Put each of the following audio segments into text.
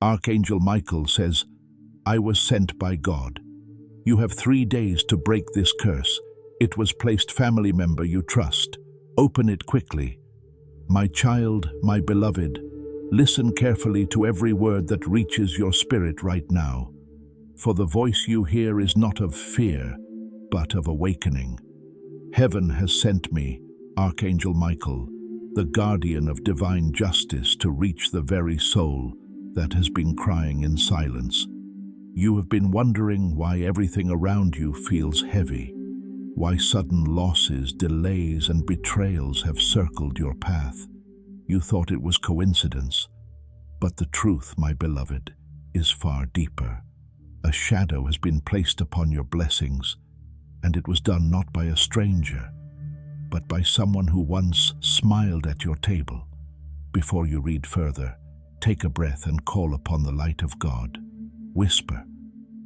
Archangel Michael says, I was sent by God. You have 3 days to break this curse. It was placed family member you trust. Open it quickly. My child, my beloved, listen carefully to every word that reaches your spirit right now. For the voice you hear is not of fear, but of awakening. Heaven has sent me, Archangel Michael, the guardian of divine justice, to reach the very soul that has been crying in silence. You have been wondering why everything around you feels heavy, why sudden losses, delays, and betrayals have circled your path. You thought it was coincidence, but the truth, my beloved, is far deeper. A shadow has been placed upon your blessings, and it was done not by a stranger, but by someone who once smiled at your table. Before you read further, take a breath and call upon the light of God. Whisper,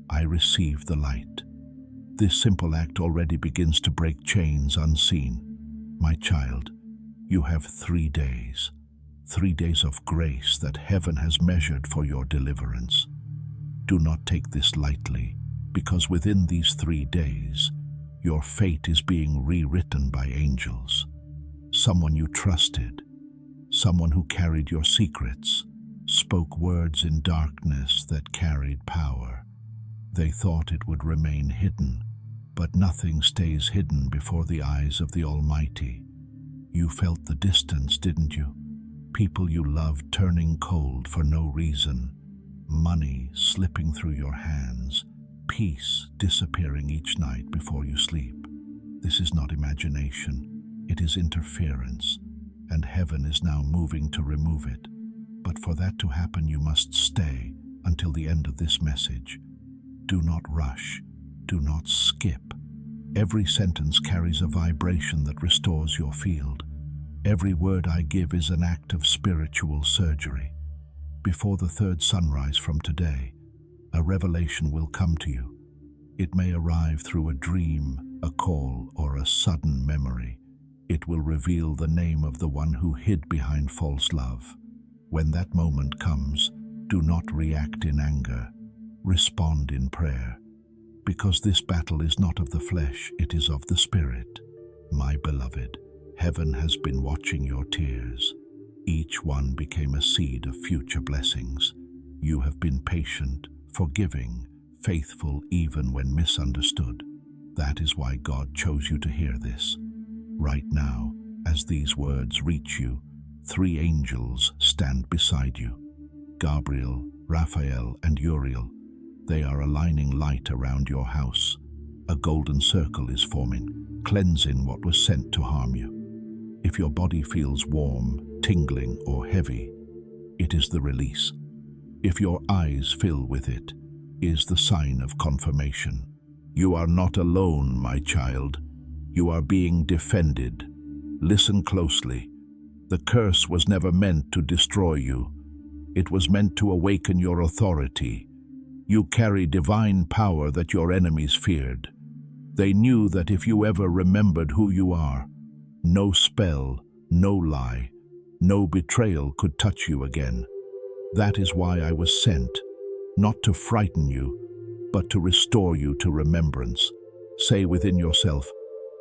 I receive the light. This simple act already begins to break chains unseen. My child, you have 3 days. 3 days of grace that heaven has measured for your deliverance. Do not take this lightly, because within these 3 days, your fate is being rewritten by angels. Someone you trusted, someone who carried your secrets, spoke words in darkness that carried power. They thought it would remain hidden, but nothing stays hidden before the eyes of the Almighty. You felt the distance, didn't you? People you loved turning cold for no reason, money slipping through your hands, peace disappearing each night before you sleep. This is not imagination, it is interference, and heaven is now moving to remove it. But for that to happen, you must stay until the end of this message. Do not rush, do not skip. Every sentence carries a vibration that restores your field. Every word I give is an act of spiritual surgery. Before the 3rd sunrise from today, a revelation will come to you. It may arrive through a dream, a call, or a sudden memory. It will reveal the name of the one who hid behind false love. When that moment comes, do not react in anger. Respond in prayer. Because this battle is not of the flesh, it is of the Spirit. My beloved, heaven has been watching your tears. Each one became a seed of future blessings. You have been patient, forgiving, faithful even when misunderstood. That is why God chose you to hear this. Right now, as these words reach you, 3 angels stand beside you. Gabriel, Raphael, and Uriel. They are aligning light around your house. A golden circle is forming, cleansing what was sent to harm you. If your body feels warm, tingling, or heavy, it is the release. If your eyes fill with it, is the sign of confirmation. You are not alone, my child. You are being defended. Listen closely. The curse was never meant to destroy you. It was meant to awaken your authority. You carry divine power that your enemies feared. They knew that if you ever remembered who you are, no spell, no lie, no betrayal could touch you again. That is why I was sent, not to frighten you, but to restore you to remembrance. Say within yourself,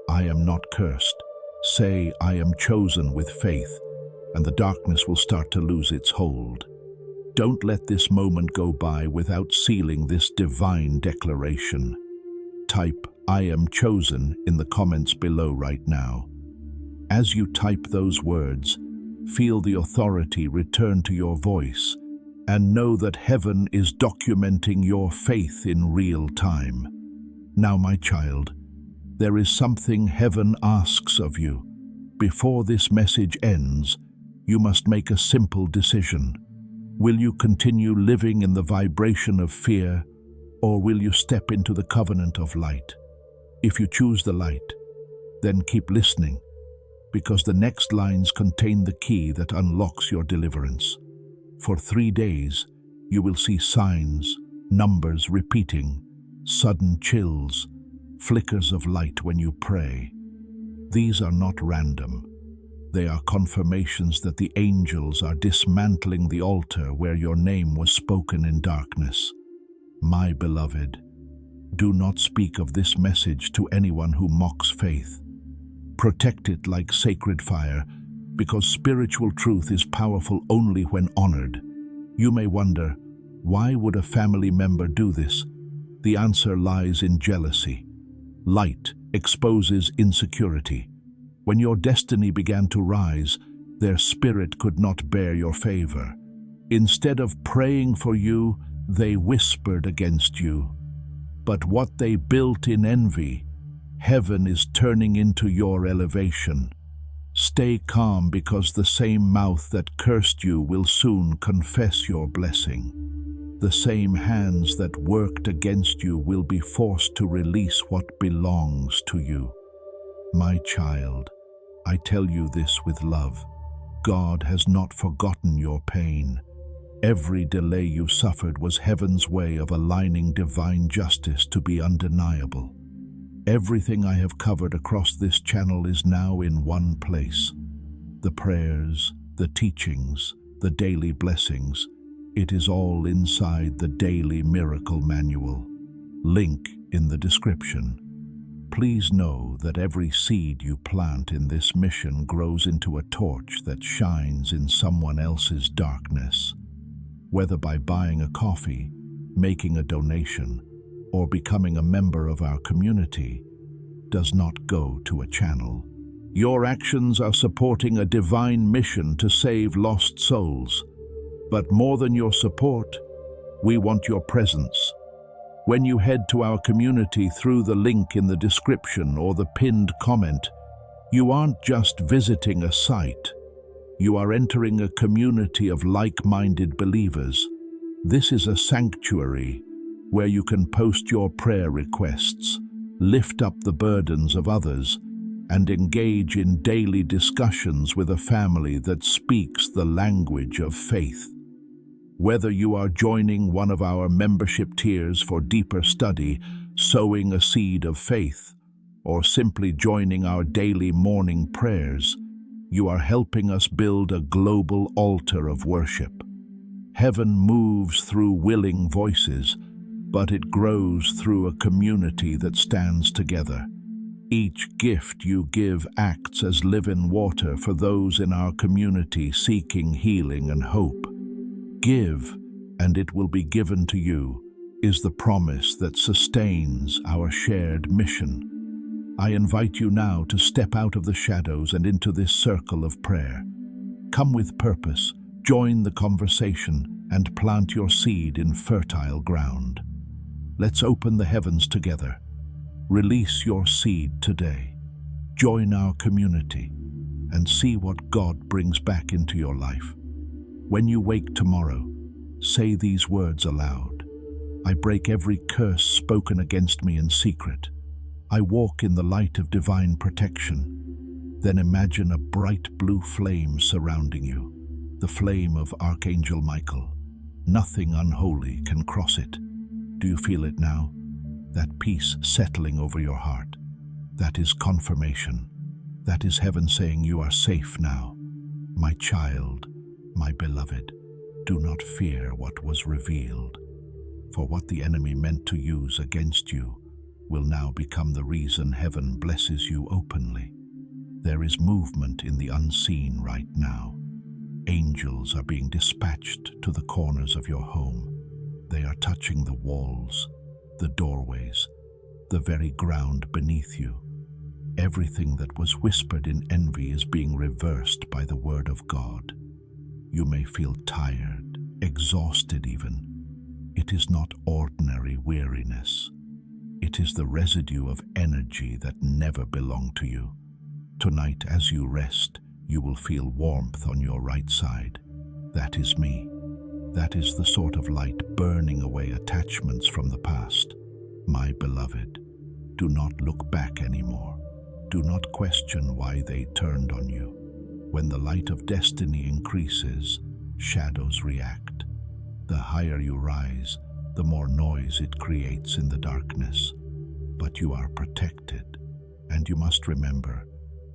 I am not cursed. Say, I am chosen with faith, and the darkness will start to lose its hold. Don't let this moment go by without sealing this divine declaration. Type, I am chosen in the comments below right now. As you type those words, feel the authority return to your voice, and know that heaven is documenting your faith in real time. Now, my child, there is something heaven asks of you. Before this message ends, you must make a simple decision. Will you continue living in the vibration of fear, or will you step into the covenant of light? If you choose the light, then keep listening, because the next lines contain the key that unlocks your deliverance. For 3 days, you will see signs, numbers repeating, sudden chills, flickers of light when you pray. These are not random. They are confirmations that the angels are dismantling the altar where your name was spoken in darkness. My beloved, do not speak of this message to anyone who mocks faith. Protect it like sacred fire, because spiritual truth is powerful only when honored. You may wonder, why would a family member do this? The answer lies in jealousy. Light exposes insecurity. When your destiny began to rise, their spirit could not bear your favor. Instead of praying for you, they whispered against you. But what they built in envy, heaven is turning into your elevation. Stay calm, because the same mouth that cursed you will soon confess your blessing. The same hands that worked against you will be forced to release what belongs to you. My child, I tell you this with love. God has not forgotten your pain. Every delay you suffered was heaven's way of aligning divine justice to be undeniable. Everything I have covered across this channel is now in one place. The prayers, the teachings, the daily blessings, it is all inside the Daily Miracle Manual. Link in the description. Please know that every seed you plant in this mission grows into a torch that shines in someone else's darkness. Whether by buying a coffee, making a donation, or becoming a member of our community, does not go to a channel. Your actions are supporting a divine mission to save lost souls. But more than your support, we want your presence. When you head to our community through the link in the description or the pinned comment, you aren't just visiting a site. You are entering a community of like-minded believers. This is a sanctuary where you can post your prayer requests, lift up the burdens of others, and engage in daily discussions with a family that speaks the language of faith. Whether you are joining one of our membership tiers for deeper study, sowing a seed of faith, or simply joining our daily morning prayers, you are helping us build a global altar of worship. Heaven moves through willing voices, but it grows through a community that stands together. Each gift you give acts as living water for those in our community seeking healing and hope. Give, and it will be given to you, is the promise that sustains our shared mission. I invite you now to step out of the shadows and into this circle of prayer. Come with purpose, join the conversation, and plant your seed in fertile ground. Let's open the heavens together. Release your seed today. Join our community and see what God brings back into your life. When you wake tomorrow, say these words aloud. I break every curse spoken against me in secret. I walk in the light of divine protection. Then imagine a bright blue flame surrounding you, the flame of Archangel Michael. Nothing unholy can cross it. Do you feel it now? That peace settling over your heart. That is confirmation. That is heaven saying you are safe now. My child, my beloved, do not fear what was revealed, for what the enemy meant to use against you will now become the reason heaven blesses you openly. There is movement in the unseen right now. Angels are being dispatched to the corners of your home. They are touching the walls, the doorways, the very ground beneath you. Everything that was whispered in envy is being reversed by the word of God. You may feel tired, exhausted even. It is not ordinary weariness. It is the residue of energy that never belonged to you. Tonight, as you rest, you will feel warmth on your right side. That is me. That is the sort of light burning away attachments from the past. My beloved, do not look back anymore. Do not question why they turned on you. When the light of destiny increases, shadows react. The higher you rise, the more noise it creates in the darkness. But you are protected, and you must remember,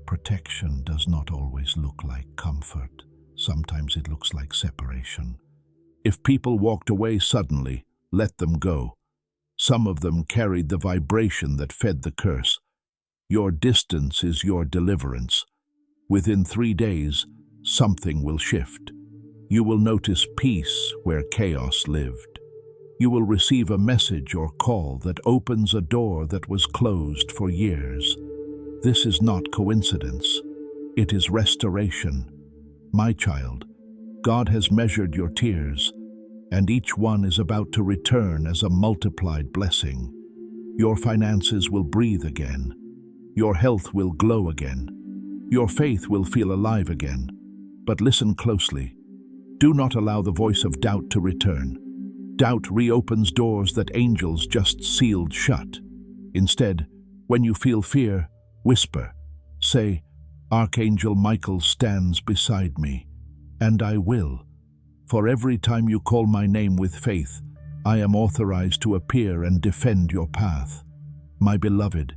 Protection does not always look like comfort. Sometimes it looks like separation. If people walked away suddenly, let them go. Some of them carried the vibration that fed the curse. Your distance is your deliverance. Within 3 days, something will shift. You will notice peace where chaos lived. You will receive a message or call that opens a door that was closed for years. This is not coincidence. It is restoration. My child, God has measured your tears, and each one is about to return as a multiplied blessing. Your finances will breathe again. Your health will glow again. Your faith will feel alive again. But listen closely. Do not allow the voice of doubt to return. Doubt reopens doors that angels just sealed shut. Instead, when you feel fear, whisper. Say, Archangel Michael stands beside me, and I will. For every time you call my name with faith, I am authorized to appear and defend your path. My beloved,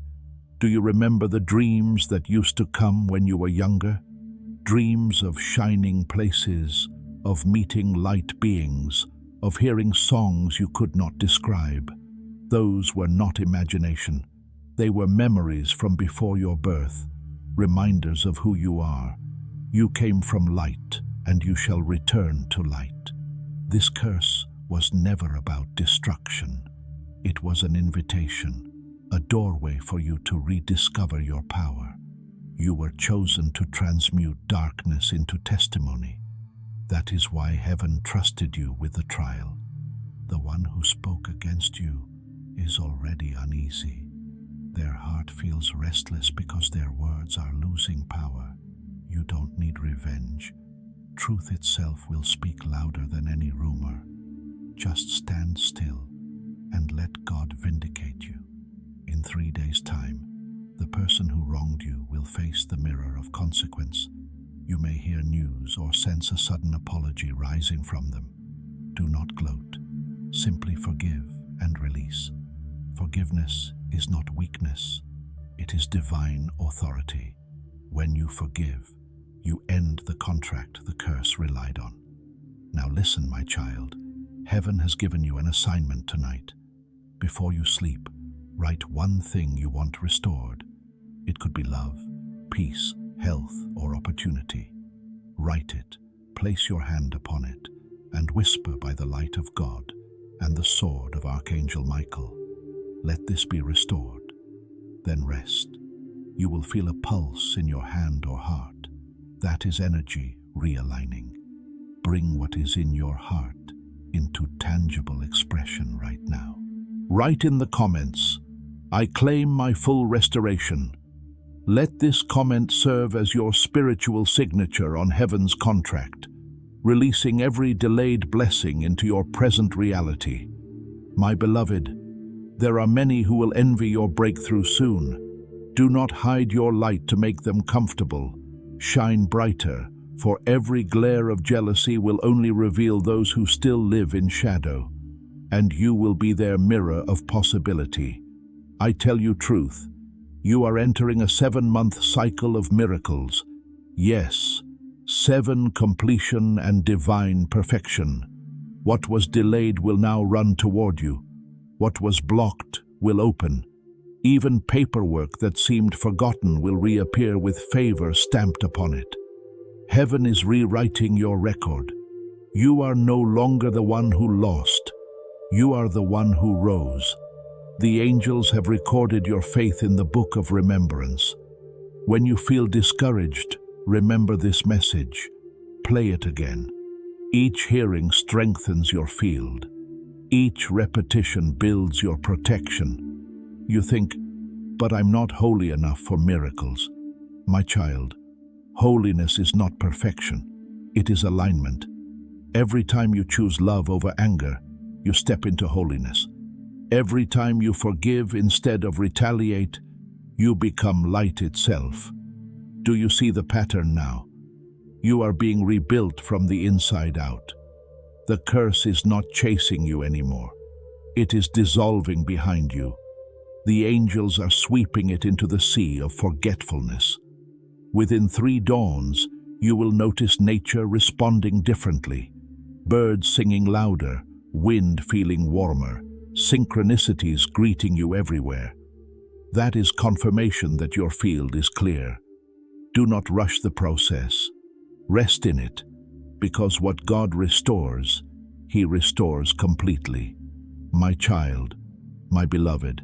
do you remember the dreams that used to come when you were younger? Dreams of shining places, of meeting light beings, of hearing songs you could not describe. Those were not imagination. They were memories from before your birth, reminders of who you are. You came from light, and you shall return to light. This curse was never about destruction. It was an invitation, a doorway for you to rediscover your power. You were chosen to transmute darkness into testimony. That is why heaven trusted you with the trial. The one who spoke against you is already uneasy. Their heart feels restless because their words are losing power. You don't need revenge. Truth itself will speak louder than any rumor. Just stand still and let God vindicate you. In 3 days' time, the person who wronged you will face the mirror of consequence. You may hear news or sense a sudden apology rising from them. Do not gloat. Simply forgive and release. Forgiveness is not weakness. It is divine authority. When you forgive, you end the contract the curse relied on. Now listen, my child. Heaven has given you an assignment tonight. Before you sleep, write one thing you want restored. It could be love, peace, health, or opportunity. Write it, place your hand upon it, and whisper by the light of God and the sword of Archangel Michael. Let this be restored. Then rest. You will feel a pulse in your hand or heart. That is energy realigning. Bring what is in your heart into tangible expression right now. Write in the comments, I claim my full restoration. Let this comment serve as your spiritual signature on heaven's contract, releasing every delayed blessing into your present reality. My beloved, there are many who will envy your breakthrough soon. Do not hide your light to make them comfortable. Shine brighter, for every glare of jealousy will only reveal those who still live in shadow, and you will be their mirror of possibility. I tell you truth. You are entering a 7-month cycle of miracles. Yes, 7 completion and divine perfection. What was delayed will now run toward you. What was blocked will open. Even paperwork that seemed forgotten will reappear with favor stamped upon it. Heaven is rewriting your record. You are no longer the one who lost. You are the one who rose. The angels have recorded your faith in the book of remembrance. When you feel discouraged, remember this message. Play it again. Each hearing strengthens your field. Each repetition builds your protection. You think, but I'm not holy enough for miracles. My child, holiness is not perfection. It is alignment. Every time you choose love over anger, you step into holiness. Every time you forgive instead of retaliate, you become light itself. Do you see the pattern now? You are being rebuilt from the inside out. The curse is not chasing you anymore. It is dissolving behind you. The angels are sweeping it into the sea of forgetfulness. Within 3 dawns, you will notice nature responding differently. Birds singing louder, wind feeling warmer, synchronicities greeting you everywhere. That is confirmation that your field is clear. Do not rush the process. Rest in it, because what God restores, He restores completely. My child, my beloved,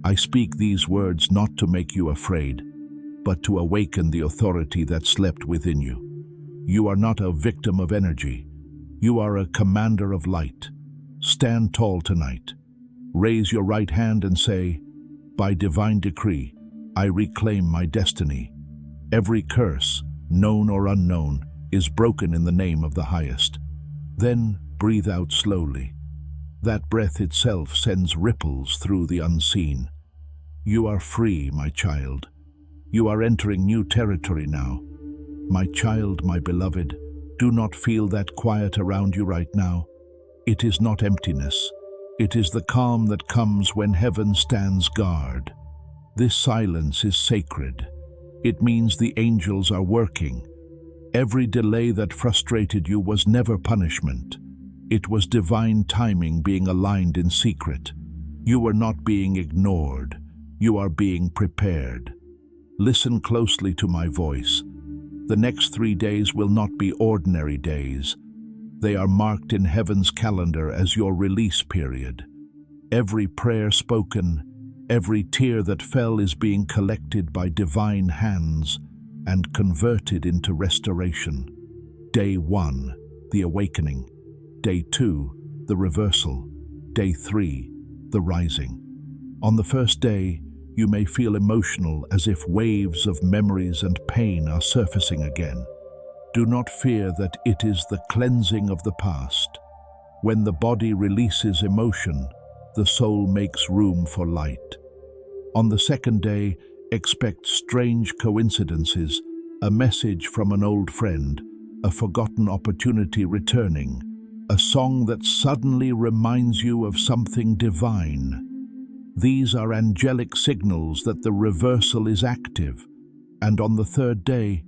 I speak these words not to make you afraid, but to awaken the authority that slept within you. You are not a victim of energy. You are a commander of light. Stand tall tonight. Raise your right hand and say, by divine decree, I reclaim my destiny. Every curse, known or unknown, is broken in the name of the highest. Then breathe out slowly. That breath itself sends ripples through the unseen. You are free, my child. You are entering new territory now. My child, my beloved, do not feel that quiet around you right now. It is not emptiness. It is the calm that comes when heaven stands guard. This silence is sacred. It means the angels are working. Every delay that frustrated you was never punishment. It was divine timing being aligned in secret. You are not being ignored. You are being prepared. Listen closely to my voice. The next 3 days will not be ordinary days. They are marked in heaven's calendar as your release period. Every prayer spoken, every tear that fell is being collected by divine hands and converted into restoration. Day 1, the awakening. Day 2, the reversal. Day 3, the rising. On the first day, you may feel emotional as if waves of memories and pain are surfacing again. Do not fear that it is the cleansing of the past. When the body releases emotion, the soul makes room for light. On the second day, expect strange coincidences, a message from an old friend, a forgotten opportunity returning, a song that suddenly reminds you of something divine. These are angelic signals that the reversal is active, and on the third day,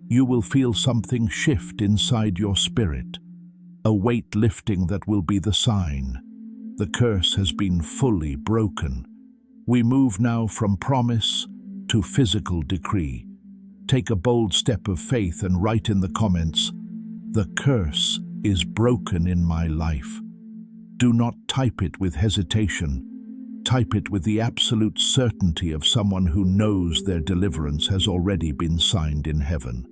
you will feel something shift inside your spirit, a weight lifting that will be the sign. The curse has been fully broken. We move now from promise to physical decree. Take a bold step of faith and write in the comments, "The curse is broken in my life." Do not type it with hesitation. Type it with the absolute certainty of someone who knows their deliverance has already been signed in heaven.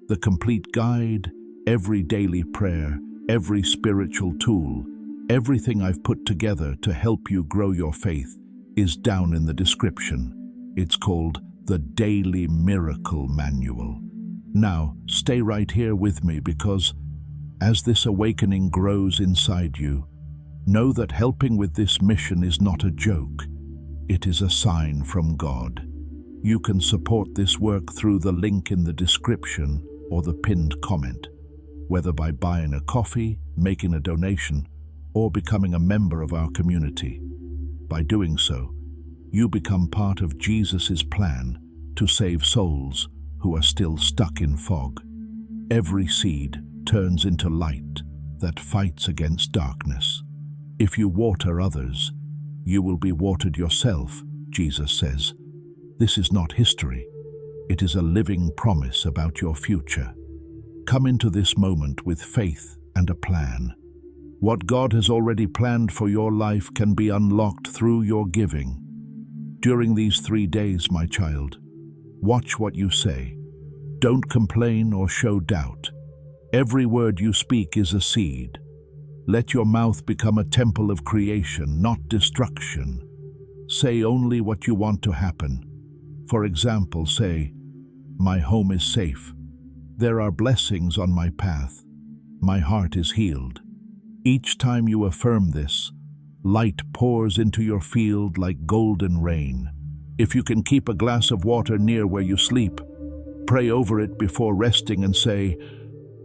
The complete guide, every daily prayer, every spiritual tool, everything I've put together to help you grow your faith is down in the description. It's called the Daily Miracle Manual. Now, stay right here with me because as this awakening grows inside you, know that helping with this mission is not a joke. It is a sign from God. You can support this work through the link in the description or the pinned comment, whether by buying a coffee, making a donation, or becoming a member of our community. By doing so, you become part of Jesus' plan to save souls who are still stuck in fog. Every seed turns into light that fights against darkness. If you water others, you will be watered yourself, Jesus says. This is not history. It is a living promise about your future. Come into this moment with faith and a plan. What God has already planned for your life can be unlocked through your giving. During these 3 days, my child, watch what you say. Don't complain or show doubt. Every word you speak is a seed. Let your mouth become a temple of creation, not destruction. Say only what you want to happen. For example, say, "My home is safe. There are blessings on my path. My heart is healed." Each time you affirm this, light pours into your field like golden rain. If you can keep a glass of water near where you sleep, pray over it before resting and say,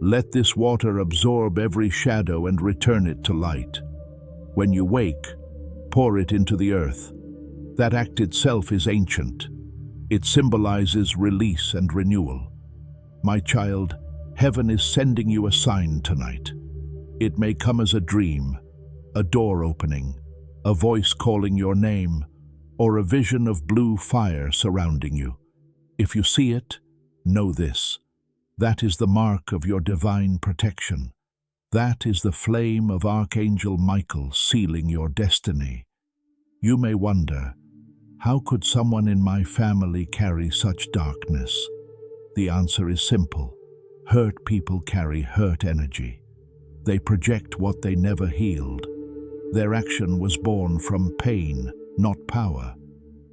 "Let this water absorb every shadow and return it to light." When you wake, pour it into the earth. That act itself is ancient. It symbolizes release and renewal. My child, heaven is sending you a sign tonight. It may come as a dream, a door opening, a voice calling your name, or a vision of blue fire surrounding you. If you see it, know this: that is the mark of your divine protection. That is the flame of Archangel Michael sealing your destiny. You may wonder, how could someone in my family carry such darkness? The answer is simple. Hurt people carry hurt energy. They project what they never healed. Their action was born from pain, not power.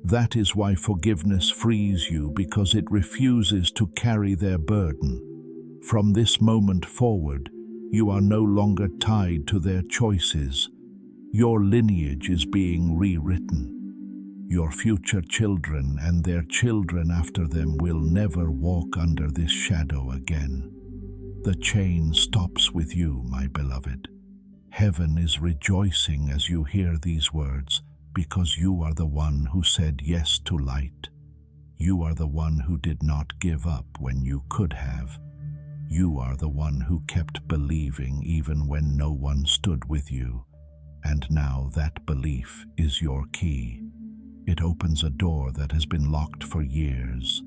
That is why forgiveness frees you, because it refuses to carry their burden. From this moment forward, you are no longer tied to their choices. Your lineage is being rewritten. Your future children and their children after them will never walk under this shadow again. The chain stops with you, my beloved. Heaven is rejoicing as you hear these words, because you are the one who said yes to light. You are the one who did not give up when you could have. You are the one who kept believing even when no one stood with you. And now that belief is your key. It opens a door that has been locked for years.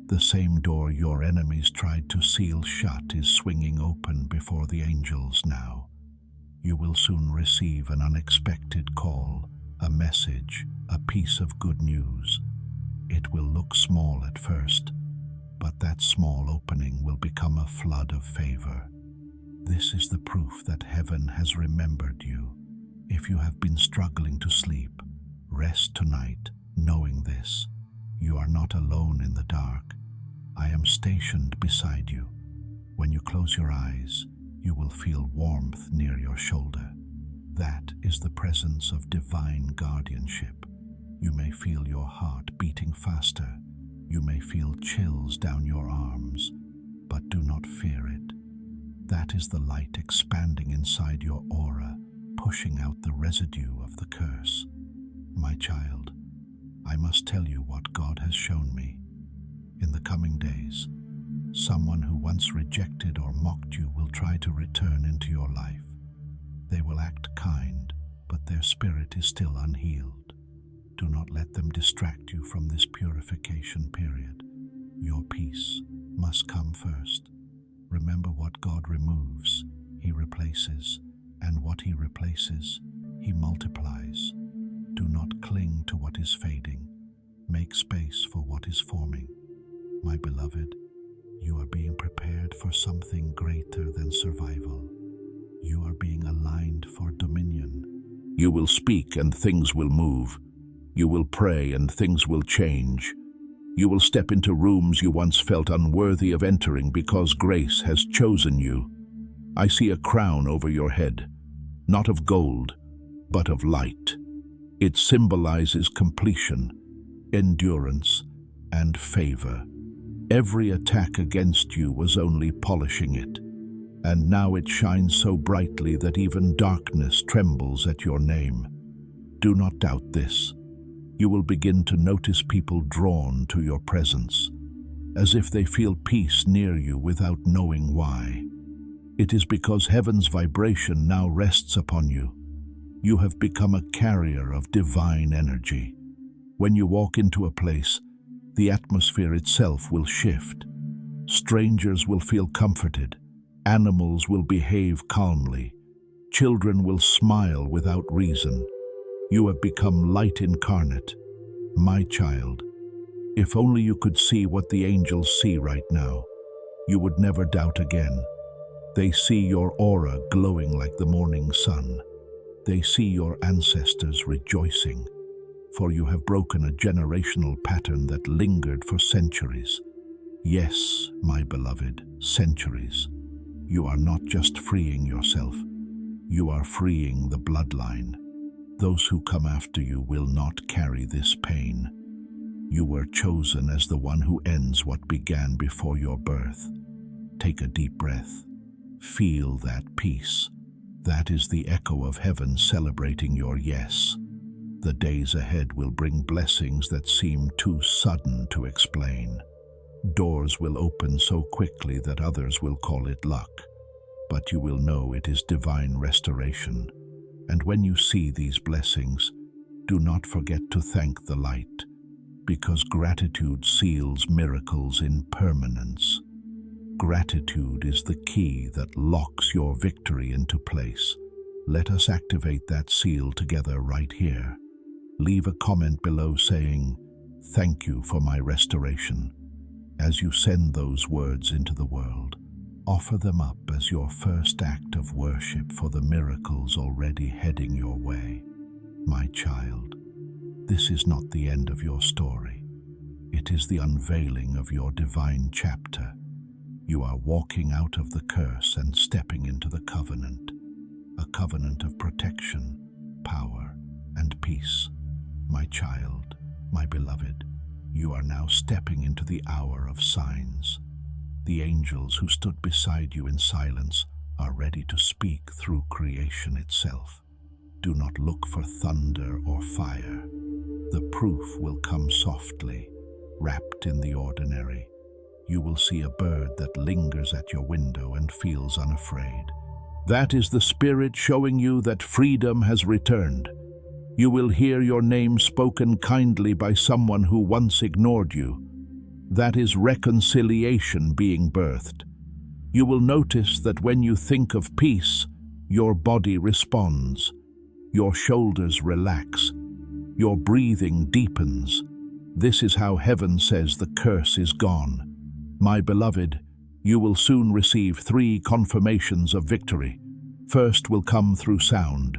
The same door your enemies tried to seal shut is swinging open before the angels now. You will soon receive an unexpected call, a message, a piece of good news. It will look small at first, but that small opening will become a flood of favor. This is the proof that heaven has remembered you. If you have been struggling to sleep, rest tonight, knowing this: you are not alone in the dark. I am stationed beside you. When you close your eyes, you will feel warmth near your shoulder. That is the presence of divine guardianship. You may feel your heart beating faster. You may feel chills down your arms, but do not fear it. That is the light expanding inside your aura, pushing out the residue of the curse. My child, I must tell you what God has shown me. In the coming days, someone who once rejected or mocked you will try to return into your life. They will act kind, but their spirit is still unhealed. Do not let them distract you from this purification period. Your peace must come first. Remember, what God removes, He replaces, and what He replaces, He multiplies. Do not cling to what is fading. Make space for what is forming. My beloved, you are being prepared for something greater than survival. You are being aligned for dominion. You will speak and things will move. You will pray and things will change. You will step into rooms you once felt unworthy of entering because grace has chosen you. I see a crown over your head, not of gold, but of light. It symbolizes completion, endurance, and favor. Every attack against you was only polishing it, and now it shines so brightly that even darkness trembles at your name. Do not doubt this. You will begin to notice people drawn to your presence, as if they feel peace near you without knowing why. It is because heaven's vibration now rests upon you. You have become a carrier of divine energy. When you walk into a place, the atmosphere itself will shift. Strangers will feel comforted. Animals will behave calmly. Children will smile without reason. You have become light incarnate. My child, if only you could see what the angels see right now, you would never doubt again. They see your aura glowing like the morning sun. They see your ancestors rejoicing, for you have broken a generational pattern that lingered for centuries. Yes, my beloved, centuries. You are not just freeing yourself, you are freeing the bloodline. Those who come after you will not carry this pain. You were chosen as the one who ends what began before your birth. Take a deep breath. Feel that peace. That is the echo of heaven celebrating your yes. The days ahead will bring blessings that seem too sudden to explain. Doors will open so quickly that others will call it luck, but you will know it is divine restoration. And when you see these blessings, do not forget to thank the light, because gratitude seals miracles in permanence. Gratitude is the key that locks your victory into place. Let us activate that seal together right here. Leave a comment below saying, "Thank you for my restoration." As you send those words into the world, offer them up as your first act of worship for the miracles already heading your way. My child, this is not the end of your story. It is the unveiling of your divine chapter. You are walking out of the curse and stepping into the covenant, a covenant of protection, power, and peace. My child, my beloved, you are now stepping into the hour of signs. The angels who stood beside you in silence are ready to speak through creation itself. Do not look for thunder or fire. The proof will come softly, wrapped in the ordinary. You will see a bird that lingers at your window and feels unafraid. That is the Spirit showing you that freedom has returned. You will hear your name spoken kindly by someone who once ignored you. That is reconciliation being birthed. You will notice that when you think of peace, your body responds. Your shoulders relax. Your breathing deepens. This is how heaven says the curse is gone. My beloved, you will soon receive 3 confirmations of victory. First will come through sound,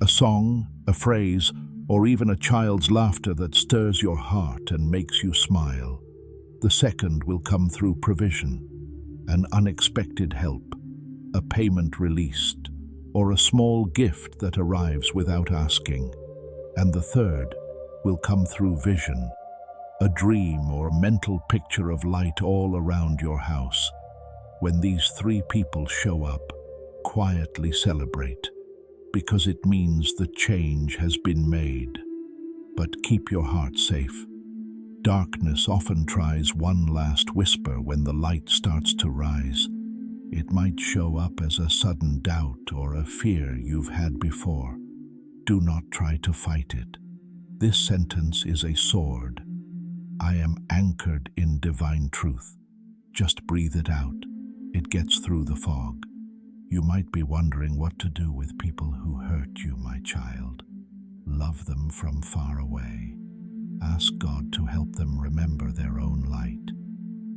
a song, a phrase, or even a child's laughter that stirs your heart and makes you smile. The second will come through provision, an unexpected help, a payment released, or a small gift that arrives without asking. And the third will come through vision, a dream or mental picture of light all around your house. When these 3 people show up, quietly celebrate, because it means the change has been made. But keep your heart safe. Darkness often tries one last whisper when the light starts to rise. It might show up as a sudden doubt or a fear you've had before. Do not try to fight it. This sentence is a sword. I am anchored in divine truth. Just breathe it out. It gets through the fog. You might be wondering what to do with people who hurt you, my child. Love them from far away. Ask God to help them remember their own light.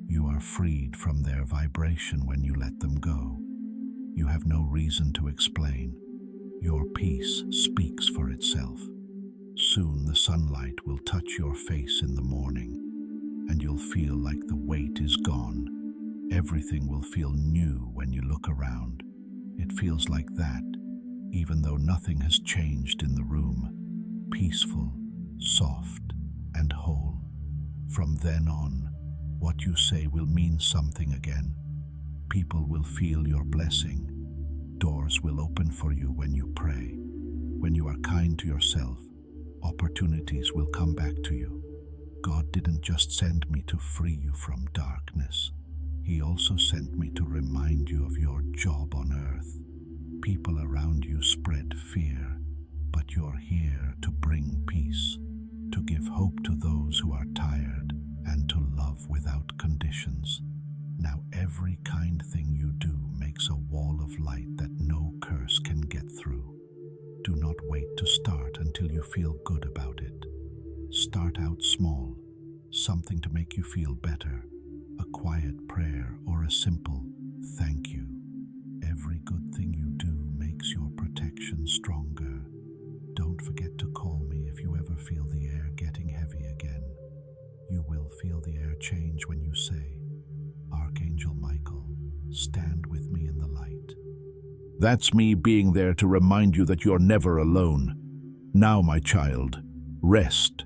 You are freed from their vibration when you let them go. You have no reason to explain. Your peace speaks for itself. Soon the sunlight will touch your face in the morning, and you'll feel like the weight is gone. Everything will feel new when you look around. It feels like that, even though nothing has changed in the room. Peaceful, soft, and whole. From then on, what you say will mean something again. People will feel your blessing. Doors will open for you when you pray. When you are kind to yourself, opportunities will come back to you. God didn't just send me to free you from darkness. He also sent me to remind you of your job on earth. People around you spread fear, but you're here to bring peace, to give hope to those who are tired, and to love without conditions. Now every kind thing you do makes a wall of light that no curse can get through. Do not wait to start until you feel good about it. Start out small, something to make you feel better, a quiet prayer or a simple thank you. Every good thing you do makes your protection stronger. Don't forget to call me if you ever feel the air getting heavy again. You will feel the air change when you say, Archangel Michael, stand with me in the light. That's me being there to remind you that you're never alone. Now, my child, rest.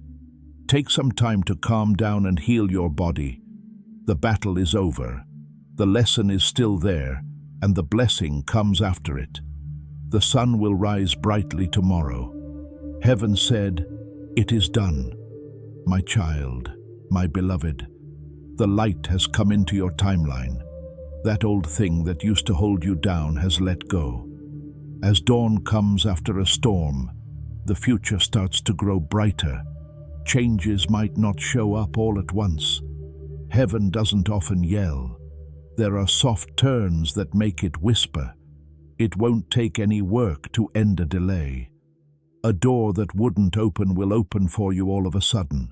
Take some time to calm down and heal your body. The battle is over. The lesson is still there, and the blessing comes after it. The sun will rise brightly tomorrow. Heaven said, "It is done. My child, my beloved, the light has come into your timeline. That old thing that used to hold you down has let go. As dawn comes after a storm, the future starts to grow brighter. Changes might not show up all at once. Heaven doesn't often yell. There are soft turns that make it whisper. It won't take any work to end a delay. A door that wouldn't open will open for you all of a sudden.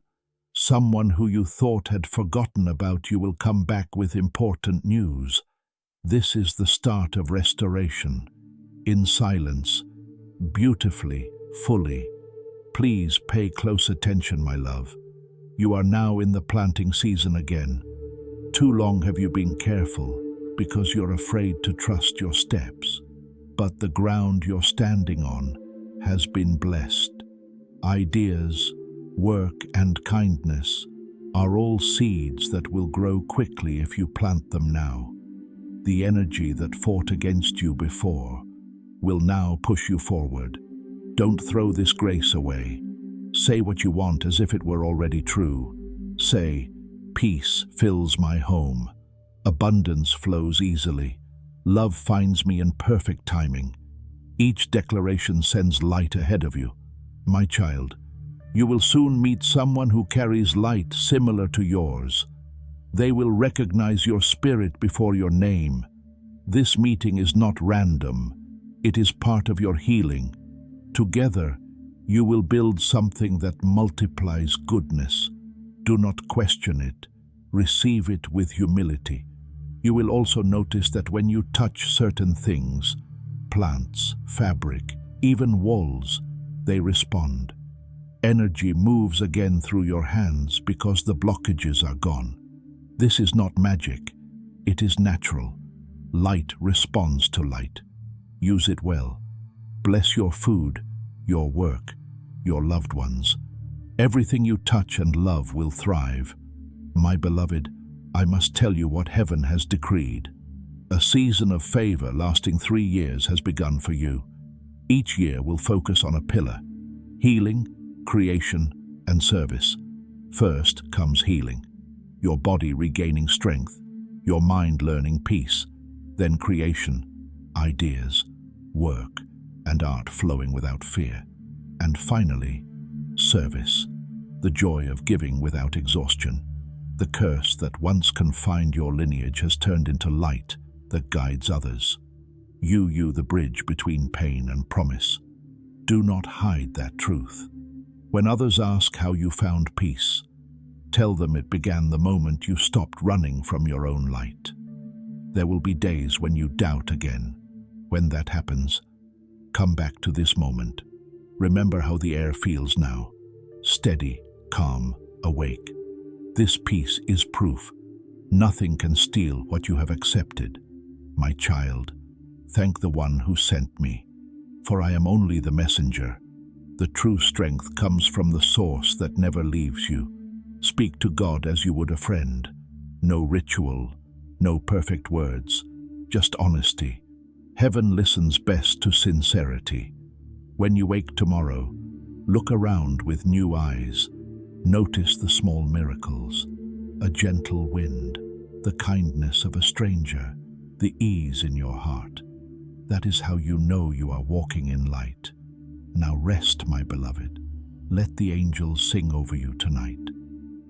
Someone who you thought had forgotten about you will come back with important news. This is the start of restoration. In silence, beautifully, fully. Please pay close attention, my love. You are now in the planting season again. Too long have you been careful because you're afraid to trust your steps. But the ground you're standing on has been blessed. Ideas, work, and kindness are all seeds that will grow quickly if you plant them now. The energy that fought against you before will now push you forward. Don't throw this grace away. Say what you want as if it were already true. Say, "Peace fills my home. Abundance flows easily. Love finds me in perfect timing." Each declaration sends light ahead of you. My child, you will soon meet someone who carries light similar to yours. They will recognize your spirit before your name. This meeting is not random. It is part of your healing. Together, you will build something that multiplies goodness. Do not question it. Receive it with humility. You will also notice that when you touch certain things, plants, fabric, even walls, they respond. Energy moves again through your hands because the blockages are gone. This is not magic. It is natural. Light responds to light. Use it well. Bless your food, your work, your loved ones. Everything you touch and love will thrive. My beloved, I must tell you what heaven has decreed. A season of favor lasting 3 years has begun for you. Each year will focus on a pillar: healing, creation, and service. First comes healing, your body regaining strength, your mind learning peace. Then creation, ideas, work, and art flowing without fear. And finally, service, the joy of giving without exhaustion. The curse that once confined your lineage has turned into light that guides others. You the bridge between pain and promise. Do not hide that truth. When others ask how you found peace, tell them it began the moment you stopped running from your own light. There will be days when you doubt again. When that happens, come back to this moment. Remember how the air feels now. Steady, calm, awake. This peace is proof. Nothing can steal what you have accepted. My child, thank the one who sent me, for I am only the messenger. The true strength comes from the source that never leaves you. Speak to God as you would a friend. No ritual, no perfect words, just honesty. Heaven listens best to sincerity. When you wake tomorrow, look around with new eyes. Notice the small miracles, a gentle wind, the kindness of a stranger, the ease in your heart. That is how you know you are walking in light. Now rest, my beloved. Let the angels sing over you tonight.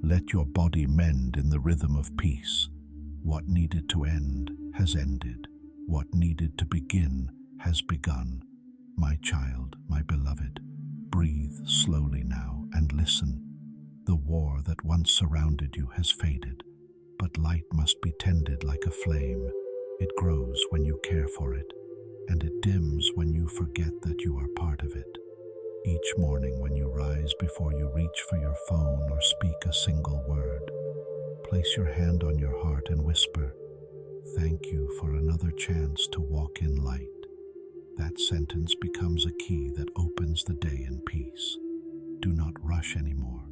Let your body mend in the rhythm of peace. What needed to end has ended. What needed to begin has begun. My child, my beloved, breathe slowly now and listen. The war that once surrounded you has faded, but light must be tended like a flame. It grows when you care for it, and it dims when you forget that you are part of it. Each morning when you rise before you reach for your phone or speak a single word, place your hand on your heart and whisper, "Thank you for another chance to walk in light." That sentence becomes a key that opens the day in peace. Do not rush anymore.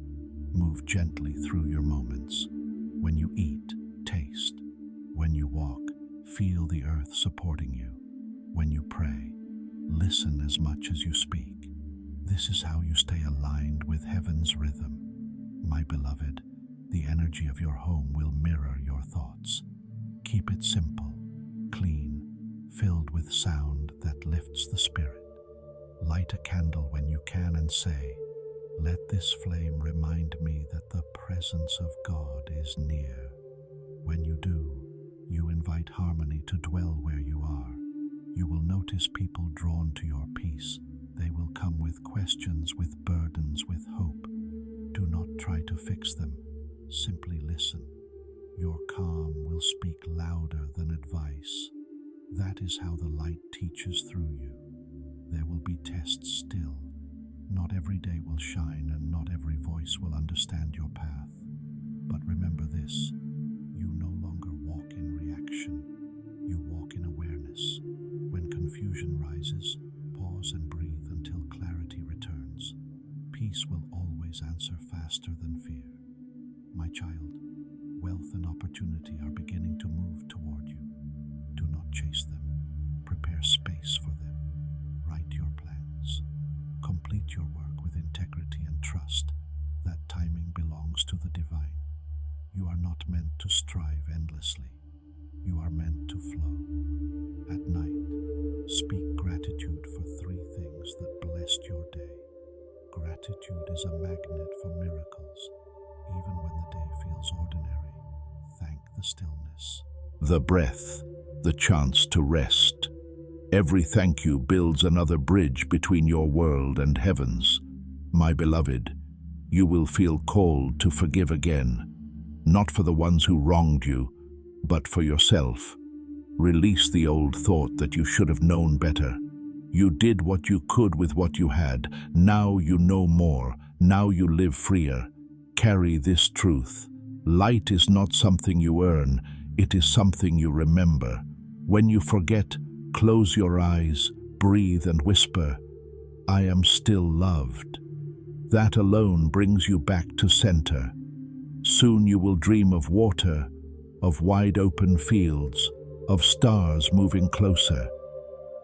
Move gently through your moments. When you eat, taste. When you walk, feel the earth supporting you. When you pray, listen as much as you speak. This is how you stay aligned with heaven's rhythm. My beloved, the energy of your home will mirror your thoughts. Keep it simple, clean, filled with sound that lifts the spirit. Light a candle when you can and say, "Let this flame remind me that the presence of God is near." When you do, you invite harmony to dwell where you are. You will notice people drawn to your peace. They will come with questions, with burdens, with hope. Do not try to fix them. Simply listen. Your calm will speak louder than advice. That is how the light teaches through you. There will be tests still. Not every day will shine, and not every voice will understand your path. But remember this, you no longer walk in reaction. You walk in awareness. When confusion rises, pause and breathe until clarity returns. Peace will always answer faster than fear. My child, wealth and opportunity are beginning to move toward you. Do not chase them. Prepare space for them. Write your plans. Complete your work with integrity and trust. That timing belongs to the divine. You are not meant to strive endlessly. You are meant to flow. At night, speak gratitude for 3 things that blessed your day. Gratitude is a magnet for miracles. Even when the day feels ordinary, thank the stillness. The breath, the chance to rest. Every thank you builds another bridge between your world and heaven's. My beloved, you will feel called to forgive again, not for the ones who wronged you, but for yourself. Release the old thought that you should have known better. You did what you could with what you had. Now you know more. Now you live freer. Carry this truth. Light is not something you earn. It is something you remember. When you forget, close your eyes, breathe and whisper, "I am still loved." That alone brings you back to center. Soon you will dream of water, of wide open fields, of stars moving closer.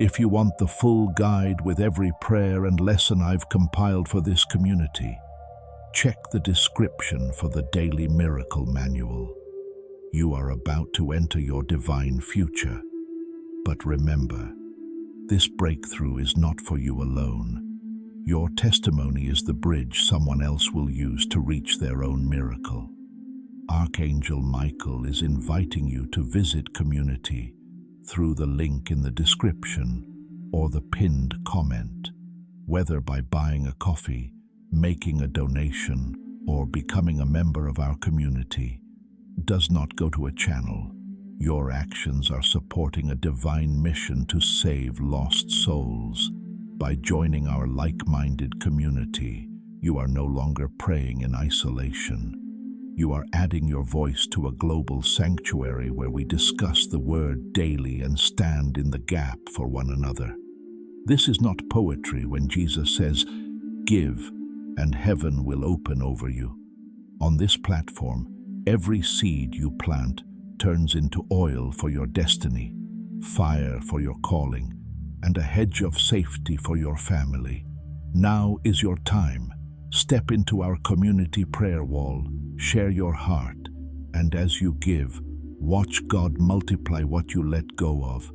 If you want the full guide with every prayer and lesson I've compiled for this community, check the description for the Daily Miracle Manual. You are about to enter your divine future. But remember, this breakthrough is not for you alone. Your testimony is the bridge someone else will use to reach their own miracle. Archangel Michael is inviting you to visit community through the link in the description or the pinned comment. Whether by buying a coffee, making a donation, or becoming a member of our community, does not go to a channel. Your actions are supporting a divine mission to save lost souls. By joining our like-minded community, you are no longer praying in isolation. You are adding your voice to a global sanctuary where we discuss the word daily and stand in the gap for one another. This is not poetry when Jesus says, "Give, and heaven will open over you." On this platform, every seed you plant turns into oil for your destiny, fire for your calling, and a hedge of safety for your family. Now is your time. Step into our community prayer wall, share your heart, and as you give, watch God multiply what you let go of.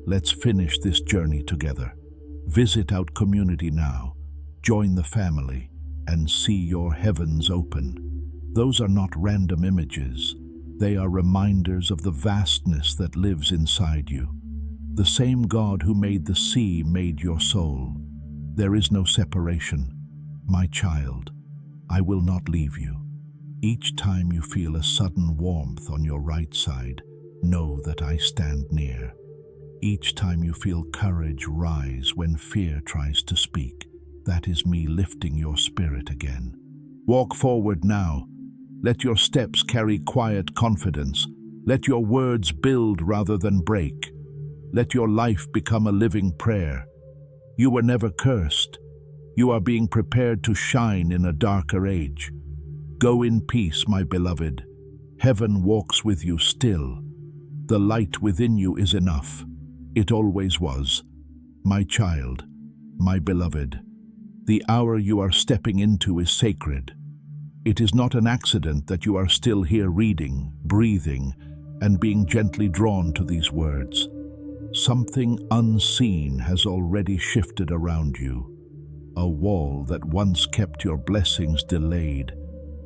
Let's finish this journey together. Visit our community now, join the family, and see your heavens open. Those are not random images. They are reminders of the vastness that lives inside you. The same God who made the sea made your soul. There is no separation. My child, I will not leave you. Each time you feel a sudden warmth on your right side, know that I stand near. Each time you feel courage rise when fear tries to speak, that is me lifting your spirit again. Walk forward now. Let your steps carry quiet confidence. Let your words build rather than break. Let your life become a living prayer. You were never cursed. You are being prepared to shine in a darker age. Go in peace, my beloved. Heaven walks with you still. The light within you is enough. It always was. My child, my beloved, The hour you are stepping into is sacred. It is not an accident that you are still here reading, breathing, and being gently drawn to these words. Something unseen has already shifted around you. A wall that once kept your blessings delayed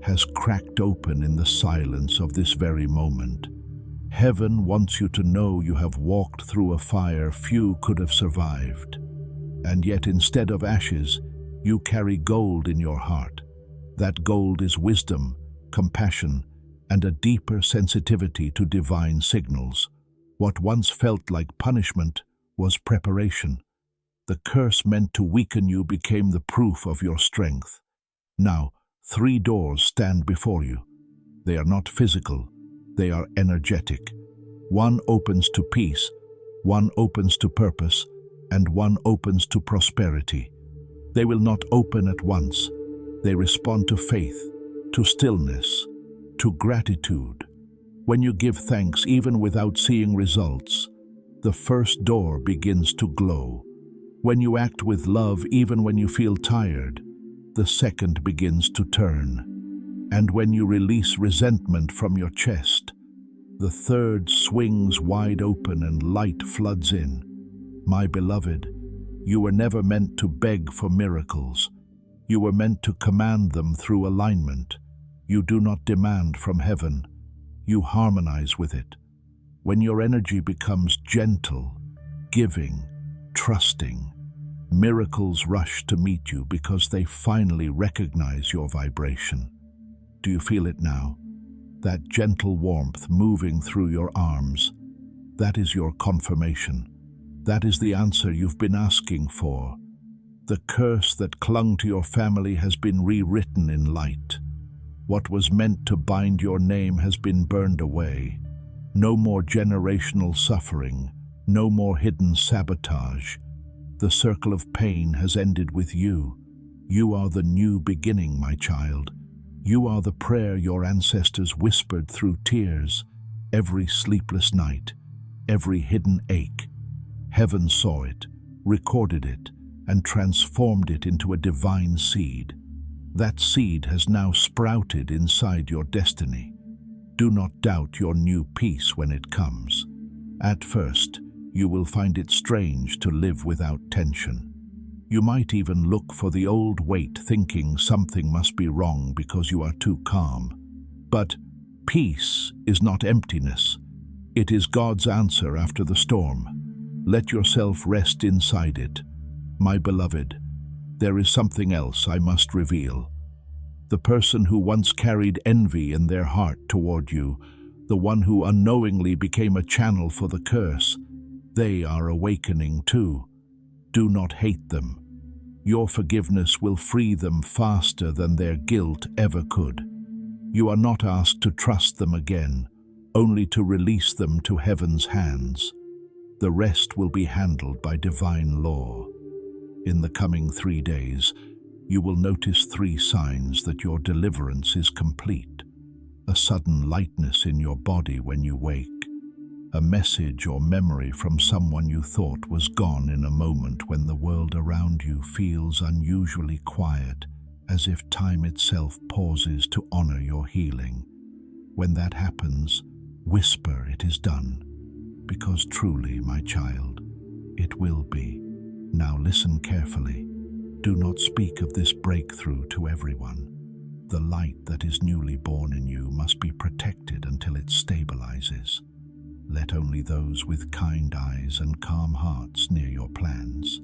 has cracked open in the silence of this very moment. Heaven wants you to know you have walked through a fire few could have survived. And yet instead of ashes, you carry gold in your heart. That gold is wisdom, compassion, and a deeper sensitivity to divine signals. What once felt like punishment was preparation. The curse meant to weaken you became the proof of your strength. Now, 3 doors stand before you. They are not physical, they are energetic. One opens to peace, one opens to purpose, and one opens to prosperity. They will not open at once. They respond to faith, to stillness, to gratitude. When you give thanks even without seeing results, the first door begins to glow. When you act with love even when you feel tired, the second begins to turn. And when you release resentment from your chest, the third swings wide open and light floods in. My beloved, you were never meant to beg for miracles. You were meant to command them through alignment. You do not demand from heaven. You harmonize with it. When your energy becomes gentle, giving, trusting, miracles rush to meet you because they finally recognize your vibration. Do you feel it now? That gentle warmth moving through your arms. That is your confirmation. That is the answer you've been asking for. The curse that clung to your family has been rewritten in light. What was meant to bind your name has been burned away. No more generational suffering, no more hidden sabotage. The circle of pain has ended with you. You are the new beginning, my child. You are the prayer your ancestors whispered through tears, every sleepless night, every hidden ache. Heaven saw it, recorded it, and transformed it into a divine seed. That seed has now sprouted inside your destiny. Do not doubt your new peace when it comes. At first, you will find it strange to live without tension. You might even look for the old weight, thinking something must be wrong because you are too calm. But peace is not emptiness. It is God's answer after the storm. Let yourself rest inside it. My beloved, there is something else I must reveal. The person who once carried envy in their heart toward you, the one who unknowingly became a channel for the curse, they are awakening too. Do not hate them. Your forgiveness will free them faster than their guilt ever could. You are not asked to trust them again, only to release them to heaven's hands. The rest will be handled by divine law. In the coming 3 days, you will notice 3 signs that your deliverance is complete. A sudden lightness in your body when you wake. A message or memory from someone you thought was gone in a moment when the world around you feels unusually quiet, as if time itself pauses to honor your healing. When that happens, whisper it is done, because truly, my child, it will be. Now listen carefully. Do not speak of this breakthrough to everyone. The light that is newly born in you must be protected until it stabilizes. Let only those with kind eyes and calm hearts near your plans.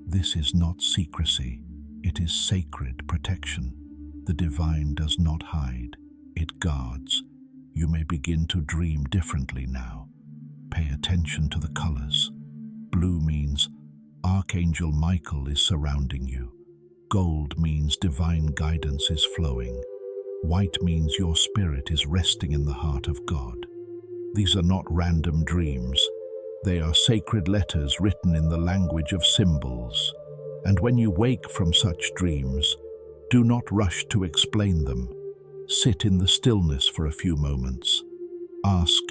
This is not secrecy, it is sacred protection. The divine does not hide, it guards. You may begin to dream differently now. Pay attention to the colors. Blue means Archangel Michael is surrounding you. Gold means divine guidance is flowing. White means your spirit is resting in the heart of God. These are not random dreams. They are sacred letters written in the language of symbols. And when you wake from such dreams, do not rush to explain them. Sit in the stillness for a few moments. Ask,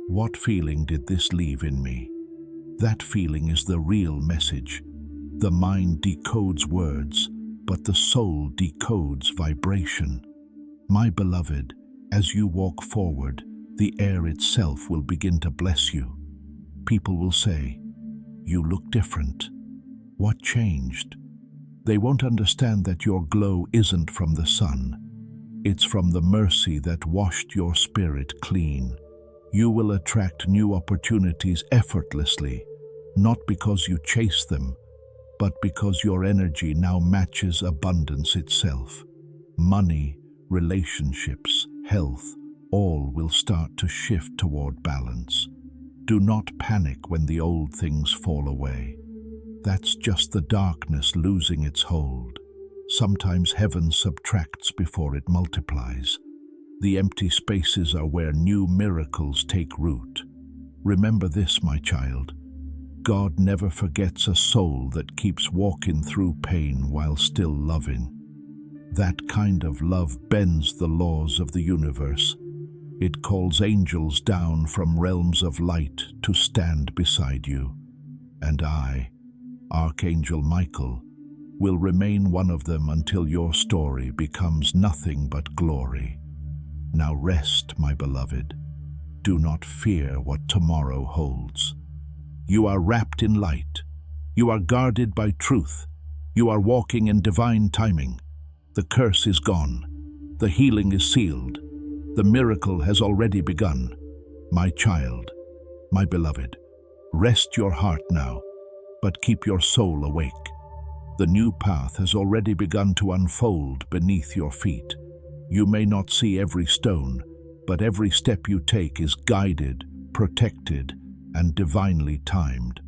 what feeling did this leave in me? That feeling is the real message. The mind decodes words, but the soul decodes vibration. My beloved, as you walk forward, the air itself will begin to bless you. People will say, "You look different. What changed?" They won't understand that your glow isn't from the sun. It's from the mercy that washed your spirit clean. You will attract new opportunities effortlessly, not because you chase them, but because your energy now matches abundance itself. Money, relationships, health, all will start to shift toward balance. Do not panic when the old things fall away. That's just the darkness losing its hold. Sometimes heaven subtracts before it multiplies. The empty spaces are where new miracles take root. Remember this, my child. God never forgets a soul that keeps walking through pain while still loving. That kind of love bends the laws of the universe. It calls angels down from realms of light to stand beside you. And I, Archangel Michael, will remain one of them until your story becomes nothing but glory. Now rest, my beloved. Do not fear what tomorrow holds. You are wrapped in light. You are guarded by truth. You are walking in divine timing. The curse is gone. The healing is sealed. The miracle has already begun. My child, my beloved, rest your heart now, but keep your soul awake. The new path has already begun to unfold beneath your feet. You may not see every stone, but every step you take is guided, protected, and divinely timed.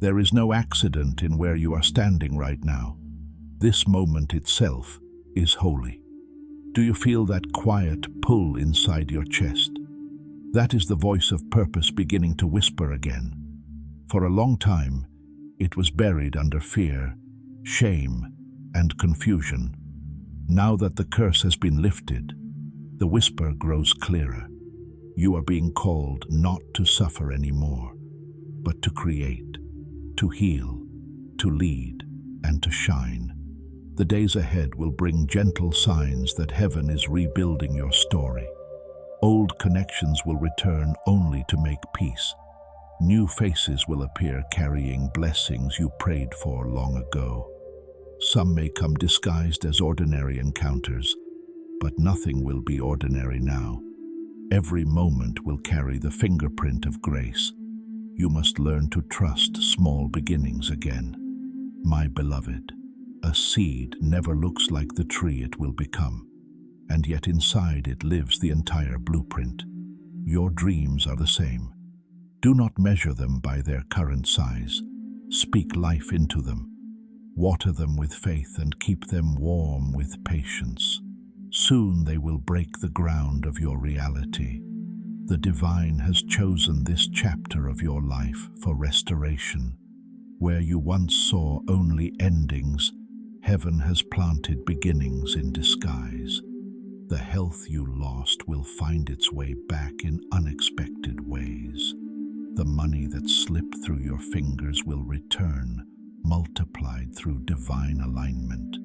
There is no accident in where you are standing right now. This moment itself is holy. Do you feel that quiet pull inside your chest? That is the voice of purpose beginning to whisper again. For a long time, it was buried under fear, shame, and confusion. Now that the curse has been lifted, the whisper grows clearer. You are being called not to suffer anymore, but to create, to heal, to lead, and to shine. The days ahead will bring gentle signs that heaven is rebuilding your story. Old connections will return only to make peace. New faces will appear carrying blessings you prayed for long ago. Some may come disguised as ordinary encounters, but nothing will be ordinary now. Every moment will carry the fingerprint of grace. You must learn to trust small beginnings again. My beloved, a seed never looks like the tree it will become, and yet inside it lives the entire blueprint. Your dreams are the same. Do not measure them by their current size. Speak life into them. Water them with faith and keep them warm with patience. Soon they will break the ground of your reality. The divine has chosen this chapter of your life for restoration. Where you once saw only endings, heaven has planted beginnings in disguise. The health you lost will find its way back in unexpected ways. The money that slipped through your fingers will return, multiplied through divine alignment.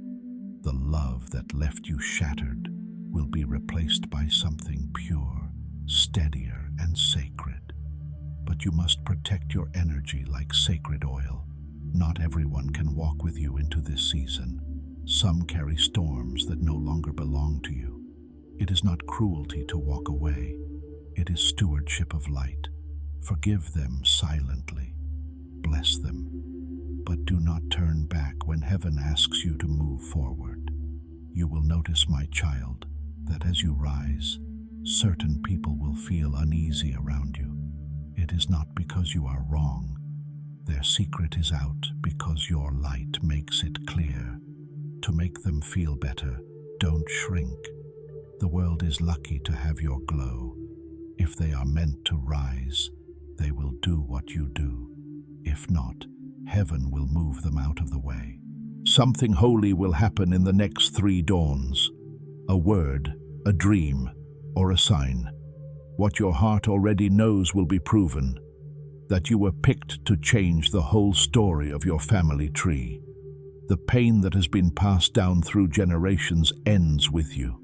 The love that left you shattered will be replaced by something pure, steadier, and sacred. But you must protect your energy like sacred oil. Not everyone can walk with you into this season. Some carry storms that no longer belong to you. It is not cruelty to walk away. It is stewardship of light. Forgive them silently. Bless them. But do not turn back when heaven asks you to move forward. You will notice, my child, that as you rise, certain people will feel uneasy around you. It is not because you are wrong. Their secret is out because your light makes it clear. To make them feel better, don't shrink. The world is lucky to have your glow. If they are meant to rise, they will do what you do. If not, heaven will move them out of the way. Something holy will happen in the next 3 dawns. A word, a dream, or a sign. What your heart already knows will be proven. That you were picked to change the whole story of your family tree. The pain that has been passed down through generations ends with you.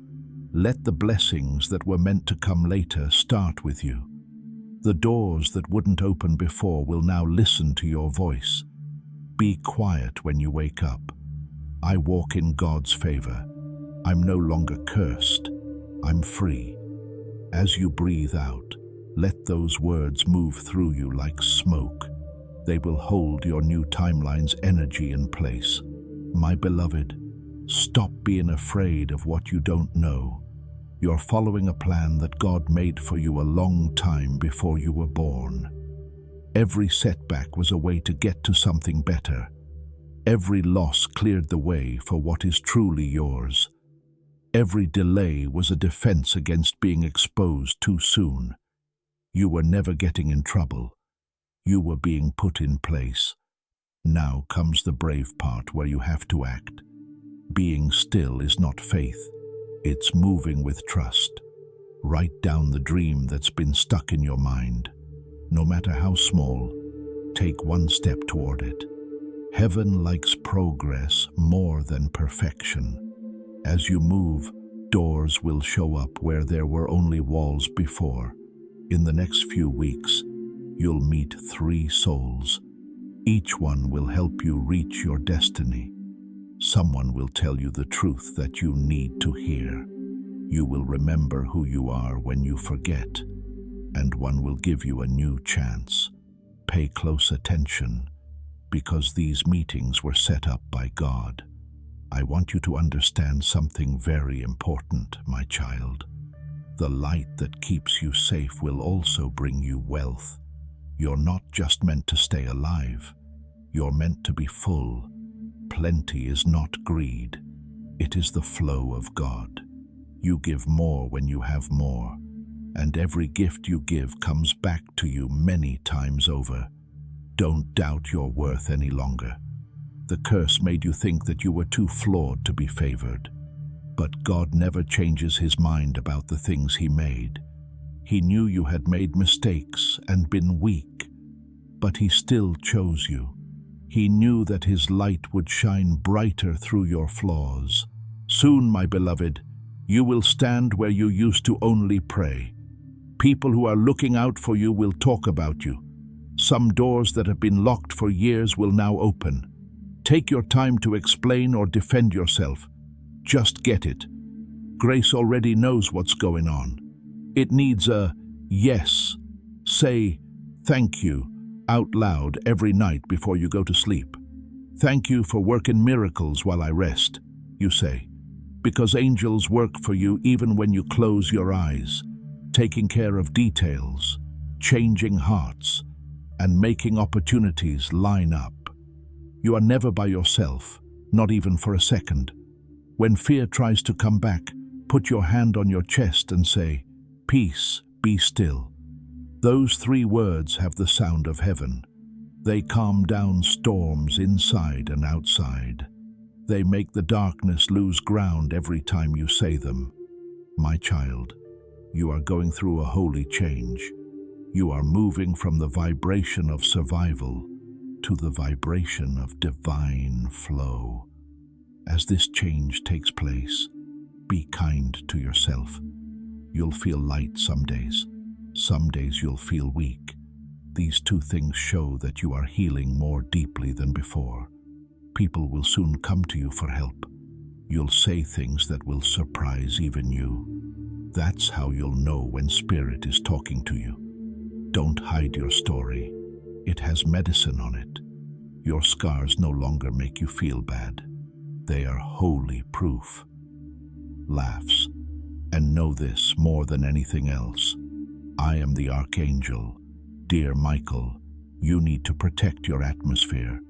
Let the blessings that were meant to come later start with you. The doors that wouldn't open before will now listen to your voice. Be quiet when you wake up. I walk in God's favor. I'm no longer cursed. I'm free. As you breathe out, let those words move through you like smoke. They will hold your new timeline's energy in place. My beloved, stop being afraid of what you don't know. You're following a plan that God made for you a long time before you were born. Every setback was a way to get to something better. Every loss cleared the way for what is truly yours. Every delay was a defense against being exposed too soon. You were never getting in trouble. You were being put in place. Now comes the brave part where you have to act. Being still is not faith. It's moving with trust. Write down the dream that's been stuck in your mind. No matter how small, take one step toward it. Heaven likes progress more than perfection. As you move, doors will show up where there were only walls before. In the next few weeks, you'll meet 3 souls. Each one will help you reach your destiny. Someone will tell you the truth that you need to hear. You will remember who you are when you forget, and one will give you a new chance. Pay close attention, because these meetings were set up by God. I want you to understand something very important, my child. The light that keeps you safe will also bring you wealth. You're not just meant to stay alive. You're meant to be full. Plenty is not greed. It is the flow of God. You give more when you have more, and every gift you give comes back to you many times over. Don't doubt your worth any longer. The curse made you think that you were too flawed to be favored. But God never changes his mind about the things he made. He knew you had made mistakes and been weak, but he still chose you. He knew that his light would shine brighter through your flaws. Soon, my beloved, you will stand where you used to only pray. People who are looking out for you will talk about you. Some doors that have been locked for years will now open. Take your time to explain or defend yourself. Just get it. Grace already knows what's going on. It needs a yes. Say thank you out loud every night before you go to sleep. Thank you for working miracles while I rest, you say, because angels work for you even when you close your eyes, taking care of details, changing hearts, and making opportunities line up. You are never by yourself, not even for a second. When fear tries to come back, put your hand on your chest and say, "Peace, be still." Those 3 words have the sound of heaven. They calm down storms inside and outside. They make the darkness lose ground every time you say them. My child, you are going through a holy change. You are moving from the vibration of survival to the vibration of divine flow. As this change takes place, be kind to yourself. You'll feel light some days. Some days you'll feel weak. These 2 things show that you are healing more deeply than before. People will soon come to you for help. You'll say things that will surprise even you. That's how you'll know when Spirit is talking to you. Don't hide your story. It has medicine on it. Your scars no longer make you feel bad. They are holy proof. Laughs. And know this more than anything else. I am the Archangel. Dear Michael, you need to protect your atmosphere.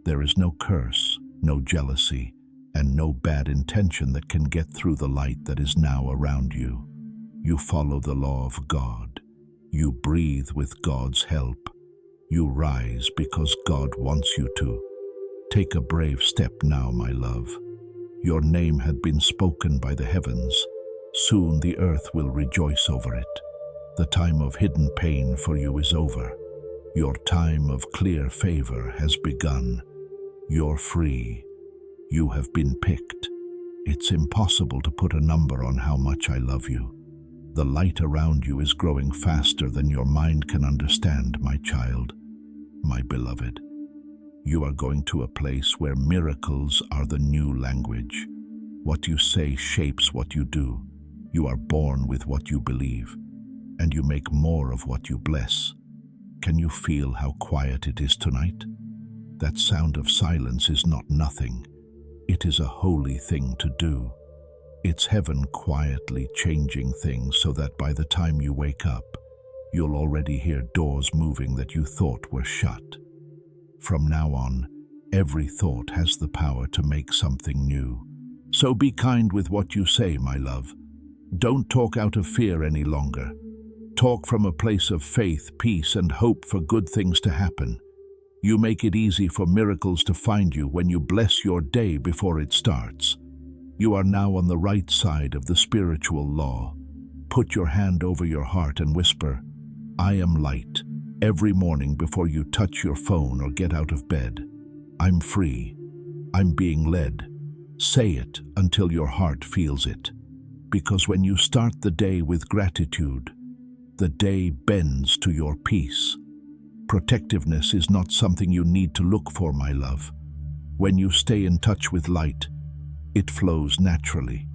There is no curse, no jealousy, and no bad intention that can get through the light that is now around you. You follow the law of God. You breathe with God's help. You rise because God wants you to. Take a brave step now, my love. Your name had been spoken by the heavens. Soon the earth will rejoice over it. The time of hidden pain for you is over. Your time of clear favor has begun. You're free. You have been picked. It's impossible to put a number on how much I love you. The light around you is growing faster than your mind can understand, my child, my beloved. You are going to a place where miracles are the new language. What you say shapes what you do. You are born with what you believe, and you make more of what you bless. Can you feel how quiet it is tonight? That sound of silence is not nothing. It is a holy thing to do. It's heaven quietly changing things so that by the time you wake up, you'll already hear doors moving that you thought were shut. From now on, every thought has the power to make something new. So be kind with what you say, my love. Don't talk out of fear any longer. Talk from a place of faith, peace, and hope for good things to happen. You make it easy for miracles to find you when you bless your day before it starts. You are now on the right side of the spiritual law. Put your hand over your heart and whisper, "I am light," every morning before you touch your phone or get out of bed. I'm free. I'm being led. Say it until your heart feels it. Because when you start the day with gratitude, the day bends to your peace. Protectiveness is not something you need to look for, my love. When you stay in touch with light, it flows naturally.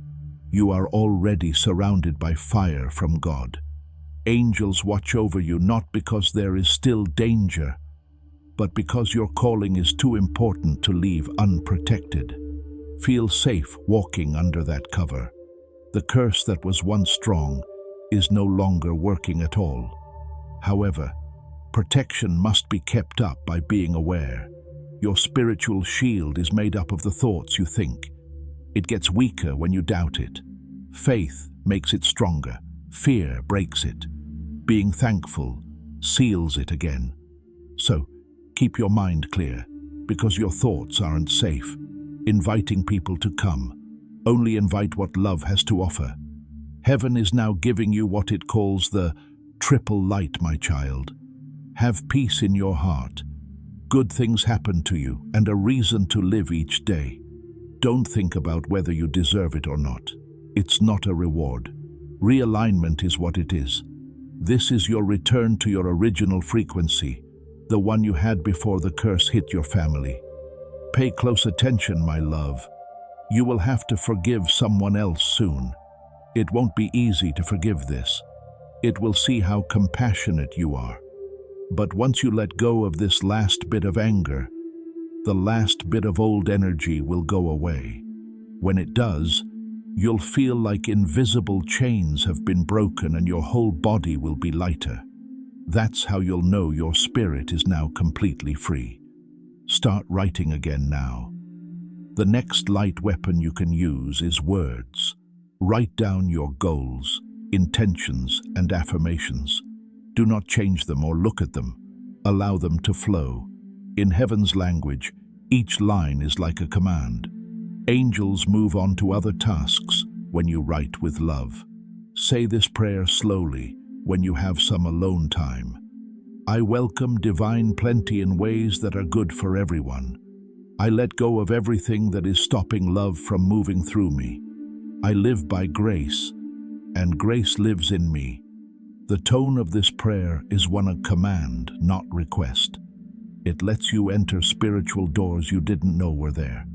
You are already surrounded by fire from God. Angels watch over you not because there is still danger, but because your calling is too important to leave unprotected. Feel safe walking under that cover. The curse that was once strong is no longer working at all. However, protection must be kept up by being aware. Your spiritual shield is made up of the thoughts you think. It gets weaker when you doubt it. Faith makes it stronger. Fear breaks it. Being thankful seals it again. So, keep your mind clear, because your thoughts aren't safe. Inviting people to come. Only invite what love has to offer. Heaven is now giving you what it calls the triple light, my child. Have peace in your heart. Good things happen to you and a reason to live each day. Don't think about whether you deserve it or not. It's not a reward. Realignment is what it is. This is your return to your original frequency, the one you had before the curse hit your family. Pay close attention, my love. You will have to forgive someone else soon. It won't be easy to forgive this. It will see how compassionate you are. But once you let go of this last bit of anger, the last bit of old energy will go away. When it does, you'll feel like invisible chains have been broken and your whole body will be lighter. That's how you'll know your spirit is now completely free. Start writing again now. The next light weapon you can use is words. Write down your goals, intentions, and affirmations. Do not change them or look at them. Allow them to flow. In heaven's language, each line is like a command. Angels move on to other tasks when you write with love. Say this prayer slowly when you have some alone time. I welcome divine plenty in ways that are good for everyone. I let go of everything that is stopping love from moving through me. I live by grace, and grace lives in me. The tone of this prayer is one of command, not request. It lets you enter spiritual doors you didn't know were there.